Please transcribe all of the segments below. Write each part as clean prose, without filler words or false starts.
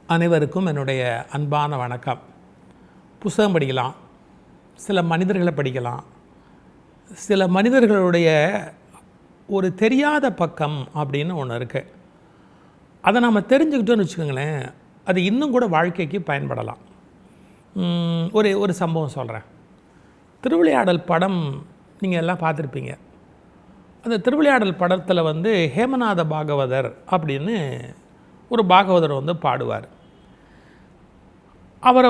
அனைவருக்கும் என்னுடைய அன்பான வணக்கம். புத்தகம் படிக்கலாம், சில மனிதர்களை படிக்கலாம். சில மனிதர்களுடைய ஒரு தெரியாத பக்கம் அப்படின்னு ஒன்று இருக்குது. அதை நம்ம தெரிஞ்சுக்கிட்டோன்னு வச்சுக்கோங்களேன், அது இன்னும் கூட வாழ்க்கைக்கு பயன்படலாம். ஒரு சம்பவம் சொல்கிறேன். திருவிளையாடல் படம் நீங்கள் எல்லாம் பார்த்துருப்பீங்க. அந்த திருவிளையாடல் படத்தில் ஹேமநாத பாகவதர் அப்படின்னு ஒரு பாகவதர் பாடுவார். அவரை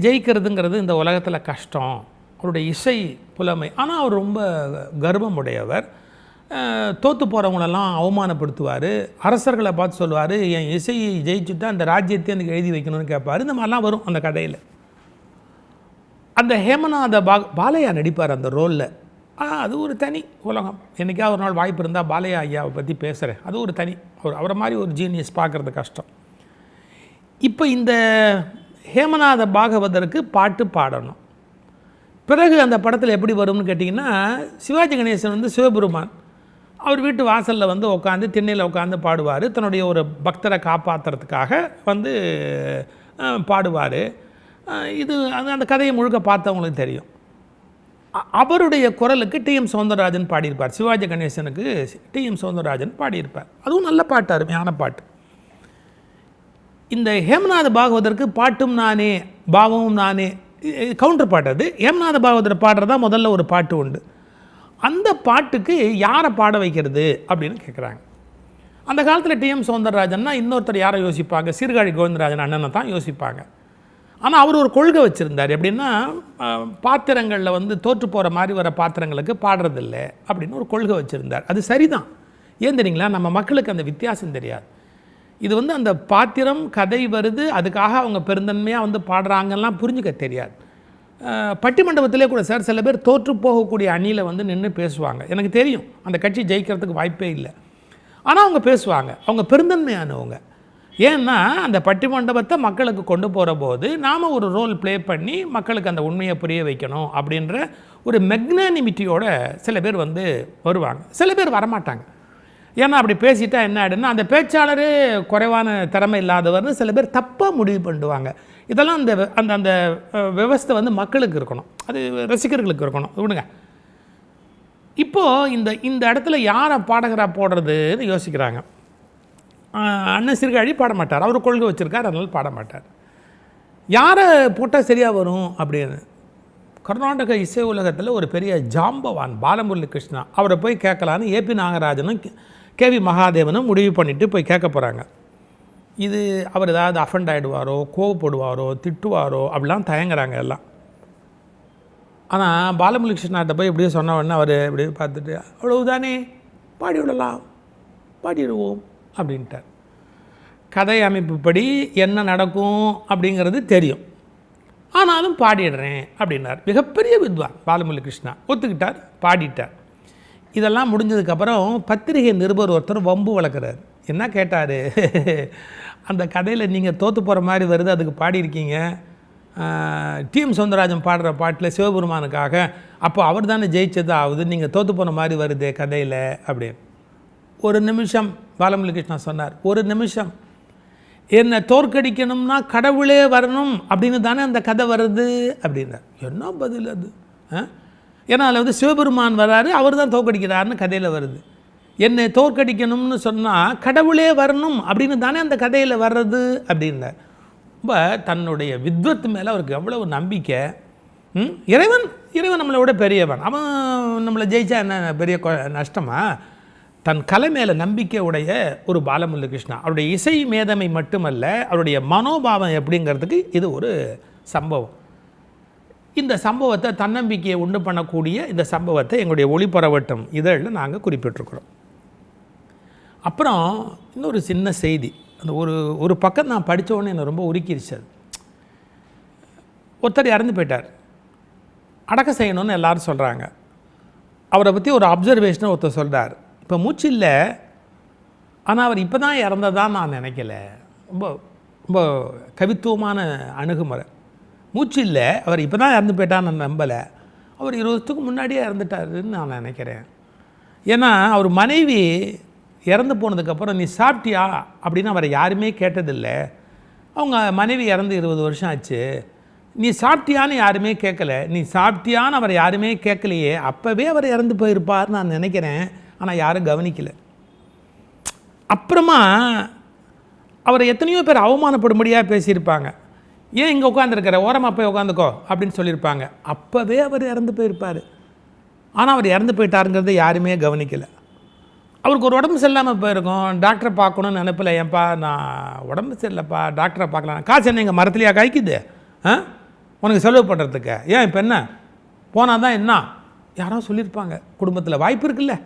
ஜெயிக்கிறதுங்கிறது இந்த உலகத்தில் கஷ்டம். அவருடைய இசை புலமை. ஆனால் அவர் ரொம்ப கர்வமுடையவர். தோற்று போகிறவங்களெல்லாம் அவமானப்படுத்துவார். அரசர்களை பார்த்து சொல்லுவார், என் இசையை ஜெயிச்சுட்டா அந்த ராஜ்யத்தை எனக்கு எழுதி வைக்கணும்னு கேட்பார். இந்த மாதிரிலாம் வரும் அந்த கதையில். அந்த ஹேமநாத பாலையா நடிப்பார் அந்த ரோலில். அது ஒரு தனி உலகம். என்றைக்காவது ஒரு நாள் வாய்ப்பு இருந்தால் பாலையா ஐயாவை பற்றி பேசுகிறேன். அது ஒரு தனி, அவரை மாதிரி ஒரு ஜீனியஸ் பார்க்குறது கஷ்டம். இப்போ இந்த ஹேமநாத பாகவதருக்கு பாட்டு பாடணும். பிறகு அந்த படத்தில் எப்படி வரும்னு கேட்டிங்கன்னா, சிவாஜி கணேசன் சிவபெருமான் அவர் வீட்டு வாசலில் உட்காந்து திண்ணையில் உட்காந்து பாடுவார். தன்னுடைய ஒரு பக்தரை காப்பாற்றுறதுக்காக பாடுவார். இது அந்த கதையை முழுக்க பார்த்தவங்களுக்கு தெரியும். அவருடைய குரலுக்கு டி.எம். சௌந்தரராஜன் பாடியிருப்பார். சிவாஜி கணேசனுக்கு டி.எம். சௌந்தரராஜன் பாடியிருப்பார். அதுவும் நல்ல பாட்டு, அருமையான பாட்டு. இந்த ஹேமநாத பாகவதற்கு பாட்டும் நானே பாவமும் நானே கவுண்டர் பாட்டு. அது ஹேமநாத பாகவதர் பாடுறதா முதல்ல ஒரு பாட்டு உண்டு. அந்த பாட்டுக்கு யாரை பாட வைக்கிறது அப்படின்னு கேட்குறாங்க. அந்த காலத்தில் டி.எம். சௌந்தரராஜன்னா இன்னொருத்தர் யாரை யோசிப்பாங்க? சீர்காழி கோவிந்தராஜன் அண்ணனை தான் யோசிப்பாங்க. ஆனால் அவர் ஒரு கொள்கை வச்சுருந்தார். எப்படின்னா, பாத்திரங்களில் தோற்று போகிற மாதிரி வர பாத்திரங்களுக்கு பாடுறதில்லை அப்படின்னு ஒரு கொள்கை வச்சுருந்தார். அது சரிதான். ஏன் தெரியுங்களா? நம்ம மக்களுக்கு அந்த வித்தியாசம் தெரியாது. இது அந்த பாத்திரம் கதை வருது, அதுக்காக அவங்க பெருந்தன்மையாக பாடுறாங்கலாம் புரிஞ்சுக்க தெரியாது. பட்டிமண்டபத்திலே கூட சார் சில பேர் தோற்று போகக்கூடிய அணியில் நின்று பேசுவாங்க. எனக்கு தெரியும் அந்த கட்சி ஜெயிக்கிறதுக்கு வாய்ப்பே இல்லை. ஆனால் அவங்க பேசுவாங்க, அவங்க பெருந்தன்மையானவங்க. ஏன்னா அந்த பட்டிமண்டபத்தை மக்களுக்கு கொண்டு போகிற போது நாம் ஒரு ரோல் ப்ளே பண்ணி மக்களுக்கு அந்த உண்மையை புரிய வைக்கணும் அப்படின்ற ஒரு மெக்னானிமிட்டியோட சில பேர் வருவாங்க. சில பேர் வரமாட்டாங்க. ஏன்னா அப்படி பேசிட்டா என்ன ஆகிடுன்னா, அந்த பேச்சாளரே குறைவான திறமை இல்லாதவர்னு சில பேர் தப்பாக முடிவு பண்ணிடுவாங்க. இதெல்லாம் அந்த அந்த அந்த விவஸ்தை மக்களுக்கு இருக்கணும், அது ரசிகர்களுக்கு இருக்கணும். விடுங்க. இப்போது இந்த இடத்துல யாரை பாடகராக போடுறதுன்னு யோசிக்கிறாங்க. அண்ணன் சீர்காழி பாட மாட்டார், அவர் கொள்கை வச்சுருக்கார், அதனால் பாட மாட்டார். யாரை போட்டால் சரியாக வரும் அப்படின்னு கர்நாடக இசை உலகத்தில் ஒரு பெரிய ஜாம்பவான் பாலமுரளி கிருஷ்ணா, அவரை போய் கேட்கலான்னு ஏபி நாகராஜனும் கேவி மகாதேவனும் முடிவு பண்ணிவிட்டு போய் கேட்க போகிறாங்க. இது அவர் ஏதாவது அஃபண்ட் ஆகிடுவாரோ, கோவப்படுவாரோ, திட்டுவாரோ அப்படிலாம் தயங்குறாங்க எல்லாம். ஆனால் பாலமுரளி கிருஷ்ணாட்ட போய் இப்படியே சொன்ன உடனே அவர் இப்படியே பார்த்துட்டு, அவ்வளவுதானே, பாடி விடலாம், பாடிடுவோம் அப்படின்ட்டார். கதை அமைப்புப்படி என்ன நடக்கும் அப்படிங்கிறது தெரியும், ஆனாலும் பாடிடுறேன் அப்படின்னார். மிகப்பெரிய வித்வான் பாலமுரளி கிருஷ்ணா. ஒத்துக்கிட்டார், பாடிட்டார். இதெல்லாம் முடிஞ்சதுக்கப்புறம் பத்திரிகை நிருபர் ஒருத்தர் வம்பு வளர்க்குறார். என்ன கேட்டார், அந்த கதையில் நீங்கள் தோற்று போகிற மாதிரி வருது, அதுக்கு பாடியிருக்கீங்க. டி.எம். சௌந்தரராஜன் பாடுற பாட்டில் சிவபெருமானுக்காக, அப்போ அவர் தானே ஜெயிச்சது ஆகுது, நீங்கள் தோற்று போன மாதிரி வருது கதையில் அப்படின்னு. ஒரு நிமிஷம் பாலமுரளி கிருஷ்ணா சொன்னார், ஒரு நிமிஷம், என்னை தோற்கடிக்கணும்னா கடவுளே வரணும் அப்படின்னு தானே அந்த கதை வருது அப்படின்னார். என்ன பதில் அது? ஏன்னா அதில் சிவபெருமான் வராரு, அவர் தான் தோற்கடிக்கிறாருன்னு கதையில் வருது. என்னை தோற்கடிக்கணும்னு சொன்னால் கடவுளே வரணும் அப்படின்னு தானே அந்த கதையில் வர்றது அப்படின்னார். ரொம்ப தன்னுடைய வித்வத்து மேலே அவருக்கு எவ்வளவு நம்பிக்கை. இறைவன் நம்மளை விட பெரியவன், அவன் நம்மளை ஜெயிச்சா என்ன பெரிய நஷ்டமா? தன் கலை மேலே நம்பிக்கை உடைய ஒரு பாலமுரளி கிருஷ்ணா. அவருடைய இசை மேதமை மட்டுமல்ல, அவருடைய மனோபாவம் எப்படிங்கிறதுக்கு இது ஒரு சம்பவம். இந்த சம்பவத்தை, தன்னம்பிக்கையை உண்டு பண்ணக்கூடிய இந்த சம்பவத்தை எங்களுடைய ஒளிபரவட்டம் இதழில் நாங்கள் குறிப்பிட்டிருக்கிறோம். அப்புறம் இன்னொரு சின்ன செய்தி, அந்த ஒரு பக்கம் நான் படித்தோடனே என்னை ரொம்ப உருக்கிருச்சு. அது ஒருத்தர் இறந்து போயிட்டார், அடக்கம் செய்யணும்னு எல்லோரும் சொல்கிறாங்க. அவரை பற்றி ஒரு அப்சர்வேஷனை ஒருத்தர் சொல்கிறார். இப்போ மூச்சு இல்லை, ஆனால் அவர் இப்போ தான் இறந்ததான் நான் நினைக்கல. ரொம்ப ரொம்ப கவித்துவமான அணுகுமுறை. மூச்சு இல்லை, அவர் இப்போ தான் இறந்து போயிட்டான்னு நான் நம்பலை. அவர் 20 வருஷத்துக்கு முன்னாடியே இறந்துட்டாருன்னு நான் நினைக்கிறேன். ஏன்னா அவர் மனைவி இறந்து போனதுக்கப்புறம் நீ சாப்பிட்டியா அப்படின்னு அவரை யாருமே கேட்டதில்லை. அவங்க மனைவி இறந்து 20 வருஷம் ஆச்சு, நீ சாப்பிட்டியான்னு யாருமே கேட்கல, நீ சாப்பிட்டியான்னு அவர் யாருமே கேட்கலையே, அப்போவே அவர் இறந்து போயிருப்பார் நான் நினைக்கிறேன், ஆனால் யாரும் கவனிக்கலை. அப்புறமா அவரை எத்தனையோ பேர் அவமானப்படும்படியாக பேசியிருப்பாங்க. ஏன் இங்கே உட்காந்துருக்கிற, ஓரமாக போய் உட்காந்துக்கோ அப்படின்னு சொல்லியிருப்பாங்க. அப்போவே அவர் இறந்து போயிருப்பார். ஆனால் அவர் இறந்து போயிட்டாருங்கிறத யாருமே கவனிக்கலை. அவருக்கு ஒரு உடம்பு சரியில்லாமல் போயிருக்கும், டாக்டரை பார்க்கணுன்னு நினைப்பில்ல, ஏன்ப்பா நான் உடம்பு சரியில்லைப்பா டாக்டரை பார்க்கலாம், காசு என்ன எங்கள் மரத்துலையா காய்க்குது உனக்கு செலவு பண்ணுறதுக்கு, ஏன் இப்போ என்ன போனால் தான் என்ன யாரோ சொல்லியிருப்பாங்க குடும்பத்தில், வாய்ப்பு இருக்குல்ல.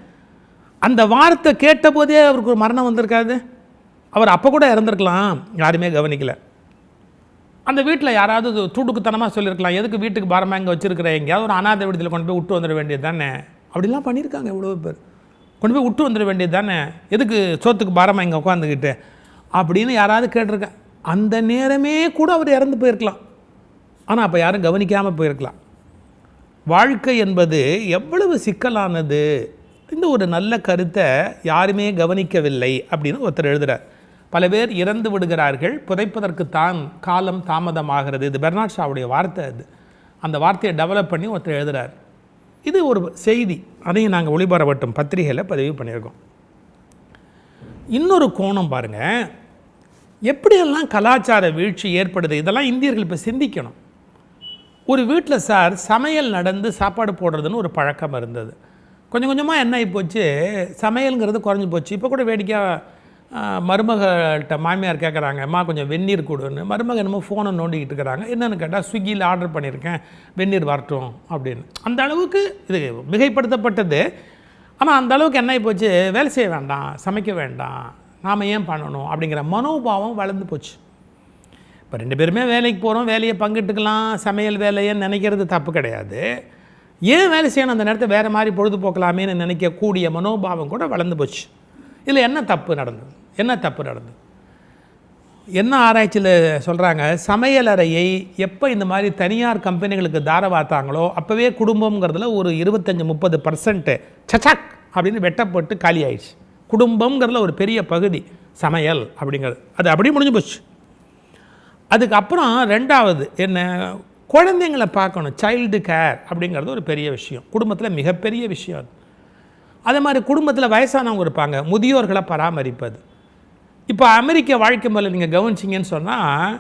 அந்த வார்த்தை கேட்டபோதே அவருக்கு ஒரு மரணம் வந்திருக்காது, அவர் அப்போ கூட இறந்துருக்கலாம், யாருமே கவனிக்கலை. அந்த வீட்டில் யாராவது துடுக்குத்தனமாக சொல்லியிருக்கலாம், எதுக்கு வீட்டுக்கு பாரமாக இங்கே வச்சுருக்கிற, எங்கேயாவது ஒரு அனாதை விடுதலை கொண்டு போய் விட்டு வந்துட வேண்டியது தானே, அப்படிலாம் பண்ணியிருக்காங்க எவ்வளோ பேர். கொண்டு போய் விட்டு வந்துட வேண்டியது தானே, எதுக்கு சோத்துக்கு பாரமாக இங்கே உட்காந்துக்கிட்டு அப்படின்னு யாராவது கேட்டிருக்கேன். அந்த நேரமே கூட அவர் இறந்து போயிருக்கலாம், ஆனால் அப்போ யாரும் கவனிக்காமல் போயிருக்கலாம். வாழ்க்கை என்பது எவ்வளவு சிக்கலானது, இந்த ஒரு நல்ல கருத்தை யாருமே கவனிக்கவில்லை அப்படின்னு ஒருத்தர் எழுதுகிறார். பல பேர் இறந்து விடுகிறார்கள், புதைப்பதற்குத்தான் காலம் தாமதமாகிறது. இது பெர்னாட் ஷாவுடைய வார்த்தை. அது அந்த வார்த்தையை டெவலப் பண்ணி ஒருத்தர் எழுதுகிறார். இது ஒரு செய்தி, அதையும் நாங்கள் ஒளிபரப்பட்டும் பத்திரிகையில் பதிவு பண்ணியிருக்கோம். இன்னொரு கோணம் பாருங்கள், எப்படியெல்லாம் கலாச்சார வீழ்ச்சி ஏற்படுது, இதெல்லாம் இந்தியர்கள் இப்போ சிந்திக்கணும். ஒரு வீட்டில் சார் சமையல் நடந்து சாப்பாடு போடுறதுன்னு ஒரு பழக்கம் இருந்தது. கொஞ்சம் கொஞ்சமாக என்ன ஆகிப்போச்சு, சமையலுங்கிறது குறைஞ்சி போச்சு. இப்போ கூட வேடிக்கையாக மருமகள்கிட்ட மாமியார் கேட்குறாங்க, அம்மா கொஞ்சம் வெந்நீர் கொடுன்னு. மருமக என்னமோ ஃபோனை நோண்டிக்கிட்டு இருக்கிறாங்க. என்னென்னு கேட்டால், ஸ்விக்கியில் ஆர்டர் பண்ணியிருக்கேன், வெந்நீர் வரட்டும் அப்படின்னு. அந்த அளவுக்கு இது மிகைப்படுத்தப்பட்டது. ஆனால் அந்த அளவுக்கு என்ன ஆகிப்போச்சு, வேலை செய்ய வேண்டாம், சமைக்க வேண்டாம், நாம் ஏன் பண்ணணும் அப்படிங்கிற மனோபாவம் வளர்ந்து போச்சு. இப்போ 2 பேருமே வேலைக்கு போகிறோம், வேலையை பங்கிட்டுக்கலாம், சமையல் வேலையன்னு நினைக்கிறது தப்பு கிடையாது. ஏன் வேலை செய்யணும், அந்த நேரத்தை வேறு மாதிரி பொழுதுபோக்கலாமேன்னு நினைக்கக்கூடிய மனோபாவம் கூட வளர்ந்து போச்சு. இதில் என்ன தப்பு நடந்தது, என்ன ஆராய்ச்சியில் சொல்கிறாங்க, சமையலறையை எப்போ இந்த மாதிரி தனியார் கம்பெனிகளுக்கு தாரவாத்தாங்களோ அப்போவே குடும்பங்கிறதுல ஒரு 25-30% சச்சாக் அப்படின்னு வெட்டப்பட்டு காலி ஆயிடுச்சு. குடும்பங்கிறதுல ஒரு பெரிய பகுதி சமையல் அப்படிங்கிறது, அது அப்படியே முடிஞ்சு போச்சு. அதுக்கப்புறம் 2வது என்ன, குழந்தைங்களை பார்க்கணும், சைல்டு கேர் அப்படிங்கிறது ஒரு பெரிய விஷயம், குடும்பத்தில் மிகப்பெரிய விஷயம் அது. அதே மாதிரி குடும்பத்தில் வயசானவங்க இருப்பாங்க, முதியோர்களை பராமரிப்பது. இப்போ அமெரிக்க வாழ்க்கை முறையில் நீங்கள் கவனிச்சிங்கன்னு சொன்னால்,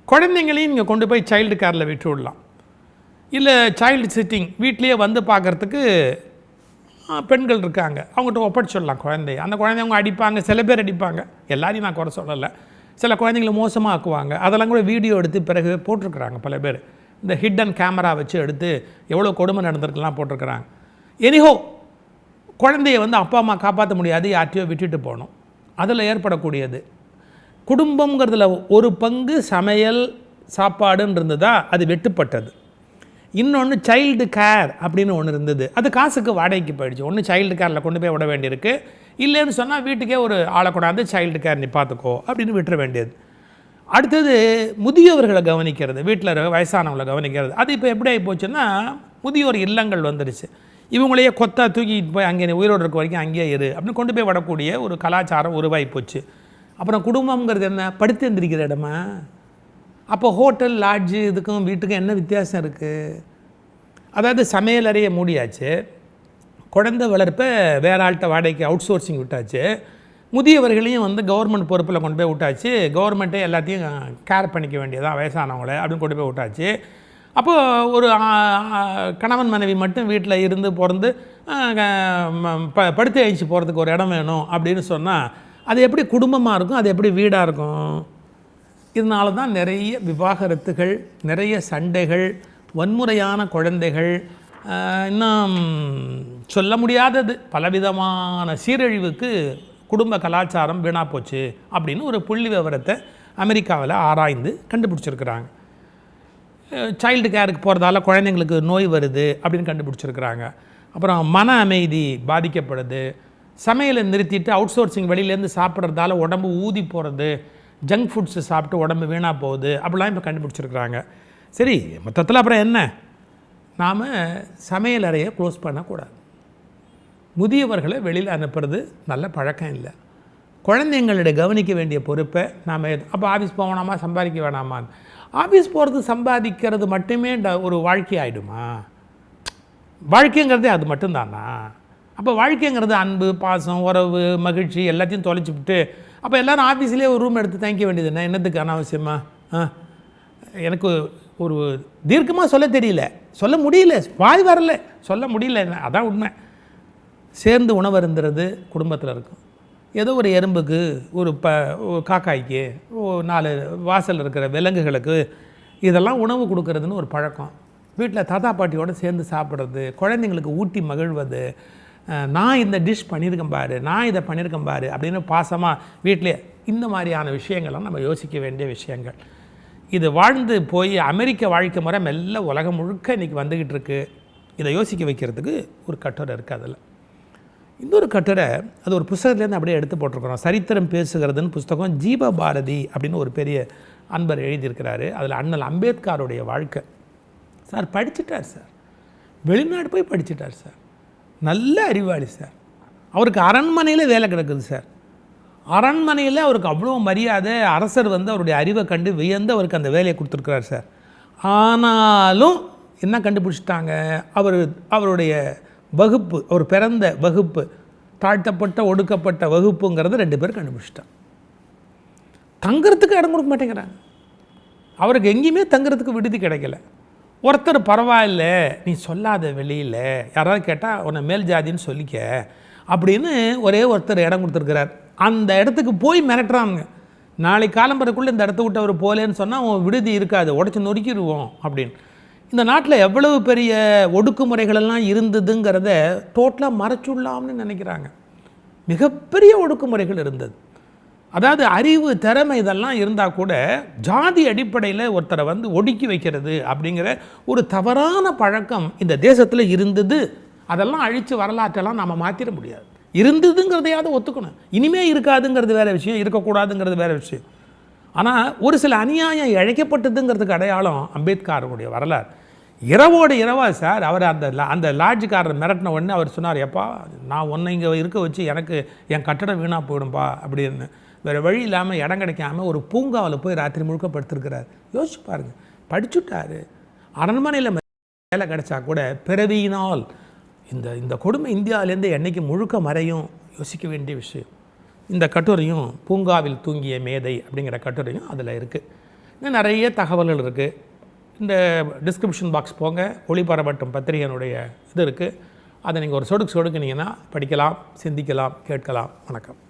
குழந்தைங்களையும் நீங்கள் கொண்டு போய் சைல்டு கேரில் விட்டு விடலாம், இல்லை சைல்டு சிட்டிங் வீட்லேயே வந்து பார்க்குறதுக்கு பெண்கள் இருக்காங்க, அவங்ககிட்ட ஒப்படைச்சிடலாம் குழந்தைய. அந்த குழந்தைய அவங்க அடிப்பாங்க, சில பேர் அடிப்பாங்க, எல்லாரையும் நான் குறை சொல்லலை, சில குழந்தைங்களை மோசமாக ஆக்குவாங்க. அதெல்லாம் கூட வீடியோ எடுத்து பிறகு போட்டிருக்கிறாங்க பல பேர், இந்த ஹிடன் கேமரா வச்சு எடுத்து எவ்வளோ கொடுமை நடந்திருக்கலாம் போட்டிருக்கிறாங்க. எனிஹோ, குழந்தைய வந்து அப்பா அம்மா காப்பாற்ற முடியாது, யார்ட்டையோ விட்டுட்டு போகணும். அதில் ஏற்படக்கூடியது குடும்பங்கிறதுல ஒரு பங்கு சமையல் சாப்பாடுன்னு இருந்ததா, அது வெட்டுப்பட்டது. இன்னொன்று சைல்டு கேர் அப்படின்னு ஒன்று இருந்தது, அது காசுக்கு வாடகைக்கு போயிடுச்சு. ஒன்று சைல்டு கேரில் கொண்டு போய் விட வேண்டியிருக்கு, இல்லைன்னு சொன்னால் வீட்டுக்கே ஒரு ஆளை கொண்டாந்து சைல்டு கேர் நீ பார்த்துக்கோ அப்படின்னு விட்டுற வேண்டியது. அடுத்தது முதியோர்களை கவனிக்கிறது, வீட்டில் வயசானவங்களை கவனிக்கிறது. அது இப்போ எப்படி ஆகி போச்சுன்னா, முதியோர் இல்லங்கள் வந்துடுச்சு. இவங்களையே கொத்தா தூக்கிட்டு போய் அங்கே உயிரோடு இருக்க வரைக்கும் அங்கேயே இரு அப்படின்னு கொண்டு போய் விடக்கூடிய ஒரு கலாச்சாரம் உருவாகி போச்சு. அப்புறம் குடும்பங்கிறது என்ன, படுத்து எந்திரிக்கிற இடமா? அப்போ ஹோட்டல் லாட்ஜு இதுக்கும் வீட்டுக்கும் என்ன வித்தியாசம் இருக்குது? அதாவது சமையல் அறையை மூடியாச்சு, குழந்தை வளர்ப்பை வேற ஆள்கிட்ட வாடகைக்கு அவுட் சோர்சிங் விட்டாச்சு, முதியவர்களையும் வந்து கவர்மெண்ட் பொறுப்பில் கொண்டு போய் விட்டாச்சு, கவர்மெண்ட்டே எல்லாத்தையும் கேர் பண்ணிக்க வேண்டியதான் வயசானவங்கள அப்படின்னு கொண்டு போய் விட்டாச்சு. அப்போது ஒரு கணவன் மனைவி மட்டும் வீட்டில் இருந்து பிறந்து படுத்து எழுச்சி போகிறதுக்கு ஒரு இடம் வேணும் அப்படின்னு சொன்னால் அது எப்படி குடும்பமாக இருக்கும், அது எப்படி வீடாக இருக்கும்? இதனால தான் நிறைய விவாகரத்துகள், நிறைய சண்டைகள், வன்முறையான குழந்தைகள், இன்னும் சொல்ல முடியாதது பலவிதமான சீரழிவுக்கு குடும்ப கலாச்சாரம் வீணாக போச்சு அப்படின்னு ஒரு புள்ளி விவரத்தை அமெரிக்காவில் ஆராய்ந்து கண்டுபிடிச்சிருக்கிறாங்க. சைல்டு கேருக்கு போகிறதால குழந்தைங்களுக்கு நோய் வருது அப்படின்னு கண்டுபிடிச்சிருக்கிறாங்க. அப்புறம் மன அமைதி பாதிக்கப்படுது, சமையலை நிறுத்திட்டு அவுட் சோர்சிங் வெளியிலேருந்து சாப்பிட்றதால உடம்பு ஊதி போகிறது, ஜங்க் ஃபுட்ஸு சாப்பிட்டு உடம்பு வீணாக போகுது அப்படிலாம் இப்போ கண்டுபிடிச்சிருக்கிறாங்க. சரி, மொத்தத்தில் அப்புறம் என்ன, நாம் சமையல் அறையை க்ளோஸ் பண்ணக்கூடாது, முதியவர்களை வெளியில் அனுப்புறது நல்ல பழக்கம் இல்லை. குழந்தைங்களுடைய கவனிக்க வேண்டிய பொறுப்பை நாம் அப்போ ஆஃபீஸ் போகணாமா, சம்பாதிக்க வேணாமான்னு. ஆஃபீஸ் போகிறது சம்பாதிக்கிறது மட்டுமே ஒரு வாழ்க்கை ஆகிடுமா? வாழ்க்கைங்கிறதே அது மட்டும்தானா? அப்போ வாழ்க்கைங்கிறது அன்பு, பாசம், உறவு, மகிழ்ச்சி எல்லாத்தையும் தொலைச்சிவிட்டு அப்போ எல்லோரும் ஆஃபீஸ்லேயே ஒரு ரூம் எடுத்து தங்கிக்க வேண்டியது என்ன? என்னத்துக்கு அனாவசியமாக? எனக்கு ஒரு தீர்க்கமாக சொல்ல தெரியல, சொல்ல முடியல, வாய் வரல, சொல்ல முடியல. அதான் உண்மை. சேர்ந்து உணவு இருந்துறது குடும்பத்தில் இருக்கும். ஏதோ ஒரு எறும்புக்கு, ஒரு காக்காய்க்கு, 4 வாசல் இருக்கிற விலங்குகளுக்கு இதெல்லாம் உணவு கொடுக்கறதுன்னு ஒரு பழக்கம். வீட்டில் தாத்தா பாட்டியோடு சேர்ந்து சாப்பிட்றது, குழந்தைங்களுக்கு ஊட்டி மகிழ்வது, நான் இந்த டிஷ் பண்ணியிருக்கேன் பாரு, நான் இதை பண்ணியிருக்கேன் பாரு அப்படின்னு பாசமாக வீட்டிலே, இந்த மாதிரியான விஷயங்கள்லாம் நம்ம யோசிக்க வேண்டிய விஷயங்கள். இது வாழ்ந்து போய் அமெரிக்க வாழ்க்கை முறை மெல்ல உலகம் முழுக்க இன்றைக்கி வந்துக்கிட்டு இருக்குது. இதை யோசிக்க வைக்கிறதுக்கு ஒரு கட்டுரை இருக்குது. அதில் இன்னொரு கட்டுரை, அது ஒரு புத்தகத்துலேருந்து அப்படியே எடுத்து போட்டிருக்கிறோம். சரித்திரம் பேசுகிறதுன்னு புஸ்தகம். ஜீவ பாரதி அப்படின்னு ஒரு பெரிய அன்பர் எழுதியிருக்கிறாரு. அதில் அண்ணல் அம்பேத்கருடைய வாழ்க்கை. சார் படிச்சுட்டார் சார், வெளிநாடு போய் படிச்சுட்டார் சார், நல்ல அறிவாளி சார். அவருக்கு அரண்மனையில் வேலை கிடக்குது சார். அரண்மனையில் அவருக்கு அவ்வளோ மரியாதை. அரசர் அவருடைய அறிவை கண்டு வியந்து அவருக்கு அந்த வேலையை கொடுத்துருக்குறார் சார். ஆனாலும் என்ன கண்டுபிடிச்சிட்டாங்க, அவருடைய வகுப்பு, அவர் பிறந்த வகுப்பு தாழ்த்தப்பட்ட ஒடுக்கப்பட்ட வகுப்புங்கிறத 2 பேர் கண்டுபிடிச்சிட்டாங்க. தங்கிறதுக்கு இடம் கொடுக்க மாட்டேங்கிறாங்க. அவருக்கு எங்கேயுமே தங்கிறதுக்கு விடுதி கிடைக்கல. ஒருத்தர் பரவாயில்ல, நீ சொல்லாத வெளியில், யாராவது கேட்டால் உன்னை மேல் ஜாதின்னு சொல்லிக்க அப்படின்னு ஒரே ஒருத்தர் இடம் கொடுத்துருக்கிறார். அந்த இடத்துக்கு போய் மிரட்டுறாங்க. நாளைக்கு காலம்பரக்குள்ளே இந்த இடத்த விட்டு அவர் போகலேன்னு சொன்னால் அவன் விடுதி இருக்காது, உடச்சி நொறுக்கிடுவோம் அப்படின்னு. இந்த நாட்டில் எவ்வளவு பெரிய ஒடுக்குமுறைகளெல்லாம் இருந்ததுங்கிறத டோட்டலாக மறைச்சுடலாம்னு நினைக்கிறாங்க. மிகப்பெரிய ஒடுக்குமுறைகள் இருந்தது. அதாவது அறிவு, திறமை இதெல்லாம் இருந்தால் கூட ஜாதி அடிப்படையில் ஒருத்தரை ஒடுக்கி வைக்கிறது அப்படிங்கிற ஒரு தவறான பழக்கம் இந்த தேசத்தில் இருந்தது. அதெல்லாம் அழித்து வரலாற்றெல்லாம் நம்ம மாற்றிட முடியாது. இருந்ததுங்கிறதையாவது ஒத்துக்கணும். இனிமே இருக்காதுங்கிறது வேறு விஷயம், இருக்கக்கூடாதுங்கிறது வேறு விஷயம். ஆனால் ஒரு சில அநியாயம் இழைக்கப்பட்டதுங்கிறதுக்கு அடையாளம் அம்பேத்கருடைய வரலாறு. இரவோடு இரவா சார் அவர் அந்த லாட்ஜுக்காரர் மிரட்டின உடனே அவர் சொன்னார், எப்பா நான் ஒன்றை இங்கே இருக்க வச்சு எனக்கு என் கட்டடம் வீணாக போயிடும்பா அப்படின்னு. வேறு வழி இல்லாமல் இடம் கிடைக்காமல் ஒரு பூங்காவில் போய் ராத்திரி முழுக்க படுத்திருக்கிறார். யோசிச்சு பாருங்கள், படிச்சுட்டார். அரண்மனையில் வேலை கிடைச்சா கூட பிறவியினால் இந்த கொடுமை இந்தியாவிலேருந்து என்றைக்கு முழுக்க மறையும் யோசிக்க வேண்டிய விஷயம். இந்த கட்டுரையும் பூங்காவில் தூங்கிய மேதை அப்படிங்கிற கட்டுரையும் அதில் இருக்குது. இன்னும் நிறைய தகவல்கள் இருக்குது. இந்த டிஸ்கிரிப்ஷன் பாக்ஸ் போங்க, ஒளிபரப்பட்டும் பத்திரிகையினுடைய இது இருக்குது. அதை நீங்கள் ஒரு சொடுக்குனீங்கன்னா படிக்கலாம், சிந்திக்கலாம், கேட்கலாம். வணக்கம்.